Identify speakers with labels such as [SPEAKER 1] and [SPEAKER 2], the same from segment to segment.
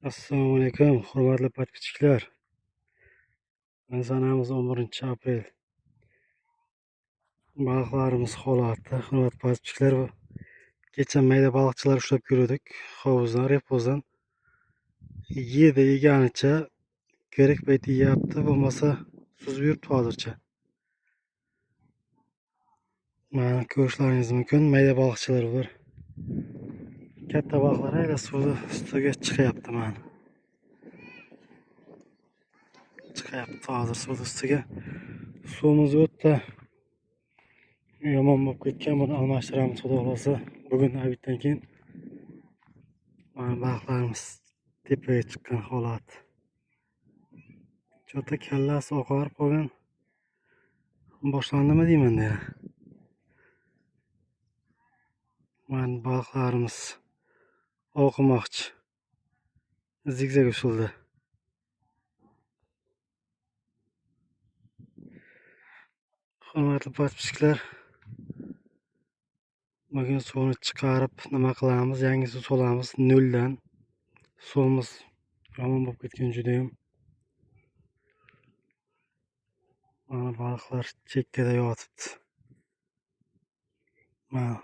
[SPEAKER 1] Assalomu alaykum, hurmatli podpischilar. Sanamiz 11-aprel. Baliqlarimiz holati, hurmatli podpischilar. Kecha mayda baliqchilar ushlab yurdik. Hovuzdan, repozdan. Yedi yeganicha kerak payti yeyapti, bo'lmasa suzib yuribdi hozircha. Mana ko'rishlaringiz mumkin, mayda baliqchilar bor. Katta baliqlar ayla suvni ustiga chiqyapti mana. Chiqyapti hozir suv ustiga. Suvimiz o'tdi. Yomon bo'lib ketgan, buni almashtiramiz xudo xolasa. Bugun obeddan keyin mana baliqlarimiz tepaga chiqqan holat. Chota kallasi oqarib qolgan. Boshlandimi deyman yana. Mana baliqlarimiz oqmoqchi. Zigzag usulda. Hurmatli podpischilar, bugun suvni chiqarib nima qilamiz? Yangi suv solamiz noldan. Suvimiz yomon bo'lib ketgan juda ham. Mana baliqlar chekkada yotibdi. Mana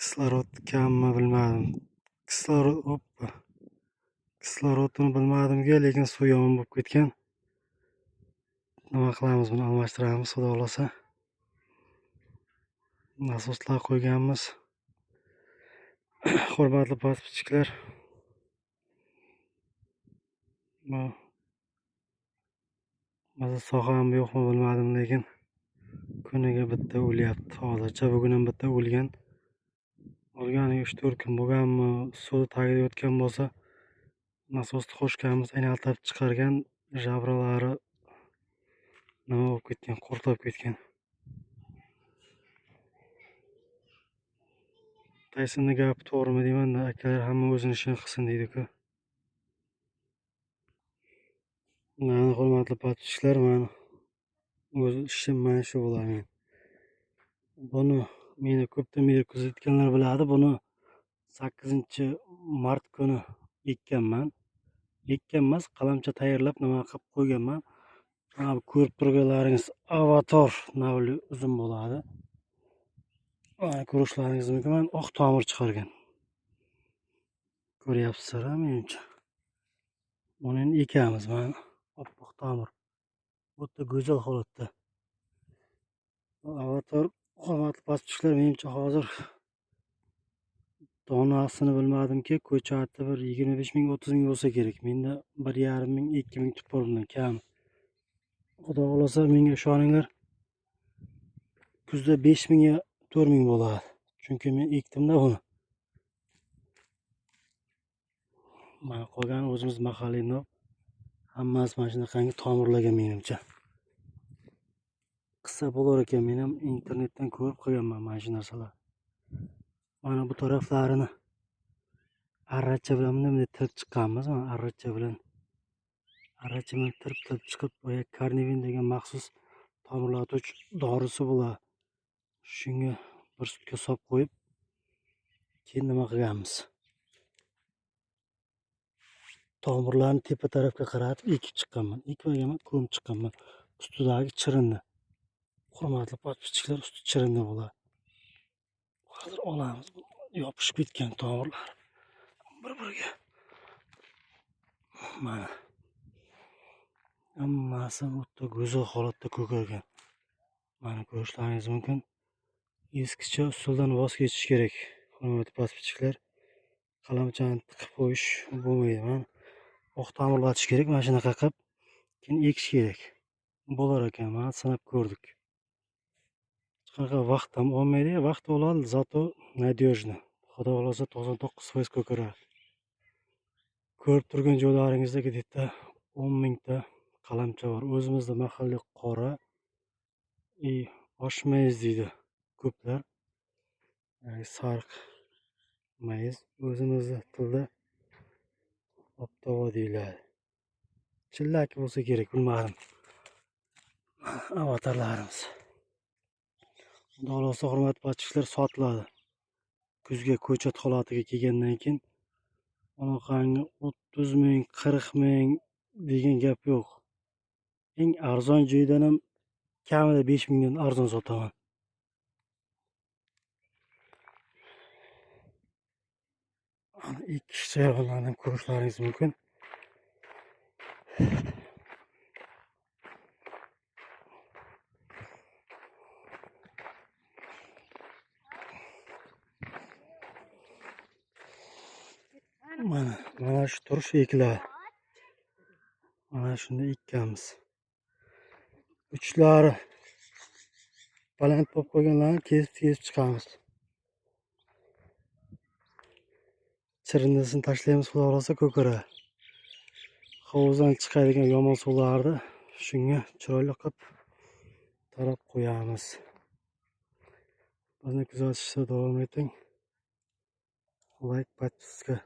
[SPEAKER 1] kislorod kammi bilmadim. Kislorodini bilmadimga, lekin suv yomon bo'lib ketgan. Nima qilamiz, buni almashtiramiz xudo xolasa. Nasoslar qo'yganmiz. Hurmatli podpischilar, maza sohami yo'qmi bilmadim, lekin kuniga bitta o'lyapti hozircha. Bugun ham bitta o'lgan. O'lganiga 3-4 kun bo'lganmi, suv tagida yotgan bo'lsa, nasosni qo'shganmiz, aylantirib chiqargan, jabralari nima bo'lib ketgan, qurtlab ketgan. Taysonni gapi to'g'rimi deyman, akalar hamma o'zini ishini qilsin deydi-ku. Mana hurmatli podpischilar, mana o'z ishim mana shu bo'ladi. Buni meni ko'pdan beri kuzatganlar biladi. Buni 8-mart kuni ekkanman. Ekkan emas, qalamcha tayyorlab nima qilib qo'yganman. Mana bu ko'rib turganlaringiz avatar navli uzun bo'ladi. Mana ko'rishlaringiz mumkin. Men oq tomir chiqargan. Ko'ryapsizlar, menimcha. Buni endi ekamiz mana. Oppoq tomir. O'ta go'zal holatda. Avatar, hurmatli podpischilar, menimcha hozir donasini bilmadimki, ko'chati bir 25 ming 30 ming bo'lsa kerak. Menda 1,5 ming 2 ming bor bilan kam. Xudo xolasa menga ishoninglar. Kuzda 5 mingga 4 ming bo'ladi. Chunki men ekdimda buni. Mana qolgani o'zimiz mahalliy nov. Hammasi mana shunaqangi tomirlagan menimcha. Qissa bo'lar ekan, men ham internetdan ko'rib qilganman mana shu narsalar. Mana bu taraflarini arracha bilan bunday tirib chiqqanmiz. Mana arracha bilan tirib chiqib, boya karnivin degan maxsus tomirlatuvchi dorisi bo'ladi. Shunga bir sutka solib qo'yib, keyin nima qilganmiz? Tomirlarni tepa tarafga qaratib ekib chiqqanman. Ekmaganman, ko'mib chiqqanman. Ustidagi chirinni. Hurmatli podpischilar, usti chirinni bo'ladi. Hozir olamiz. Yopishib ketgan tomirlar bir-biriga. Mana. Hammasi o'ta go'zal holatda ko'kargan. Mana ko'rishlaringiz mumkin. Eskicha usuldan voz kechish kerak. Hurmatli podpischilar, qalamchani tiqib qo'yish bo'lmaydi. Mana oq tomirlatish kerak, mana shunaqa qilib, keyin ekish kerak. Bo'lar ekan, mana sinab ko'rdik. Qanaqa vaqt ham olmaydi, vaqt oladi, zato надежно. Xudo xolasa 99% ko'karadi. Ko'rib turgan joylaringizda где-то 10 mingta qalamcha bor. O'zimizda mahalliy qora osh mayiz deydi ko'plar. Sariq mayiz, o'zimizda tilda optavo deyiladi. Chillaki bo'lsa kerak, bilmadim. Avatarlarimiz. Xudo xolasa hurmatli podpischilar, sotiladi. Kuzga ko'chat holatiga kelgandan keyin Bunaqangi 30 ming, 40 ming degan gap yo'q. Eng arzon joydan ham kamida 5 mingdan arzon sotaman. İlk kishi hayvonlarni ko'rishlaringiz mumkin. Mana shu turish eklar. Mana shunda ekkamiz. Uchlari baland bo'lib qolganlarni kesib chiqamiz. Chirindisini tashlaymiz, xudo xolasa ko'kara. Hovuzdan chiqadigan yomon suvlarni shunga chiroyli qilib tarab qo'yamiz. Bizni kuzatishda davom eting. Like, подписка.